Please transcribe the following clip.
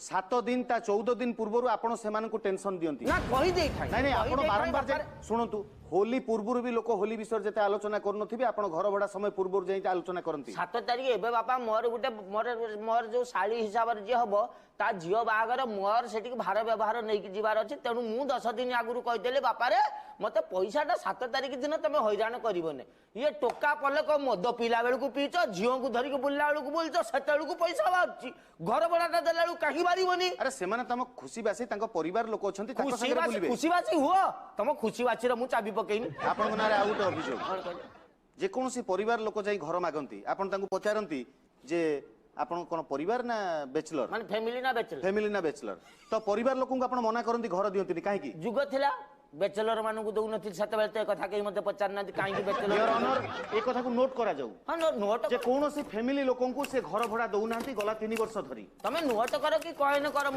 7 दिन ता 14 दिन पूर्व आपण से टेंशन दियंती ना कहि देई थाई नहीं आपण बारंबार शुणु होली पूर्व भी लोक होली विषय जते आलोचना करनथिबे आपण घर भड़ा समय पूर्व जाई आलोचना करंती 7 तारिख एबे बापा मोर गुटे मोर जो साली हिसाब रे जे हबो ता झियो बागर मोर सेठी भार व्यवहार नै कि जीवार अछि तेनु मु 10 दिन आगुरु कहि देले बापा रे मते पैसाटा 7 तारिख दिन तमे हैरान करिवने ये टोका पले को मद पीला बेलू पीचो झियो को धरिक बुल्ला बेलू बोलचो सेते बेलू पैसा बाछि घर भड़ाटा देला बेलू काहि बारिवनी अरे सेमाने तम खुशी बासी तांको परिवार लोक अछंती ताको संगे बोलिबे खुशी बासी हुओ तम खुशी बासी रे मु चाबी पकेइनी आपण नारे आ उठ अभियोग जे कोनसी परिवार लोक जाई घर मागंती आपण तांको पचारंती जे आपण कोन परिवार ना बैचलर माने फैमिली ना बैचलर तो परिवार लोक को आपण मना करंती घर दियंती काहे की जुग थिला बैचलर मानू को दउनथि सत बेलते कथा के मते पचार ना काहे की बैचलर योर ऑनर ए कथा को नोट करा जाऊ हां नोट जे कोनसी फैमिली लोक को से घर भड़ा दउ नांती गला 3 वर्ष धरी तमे नोट करो कि कहन करो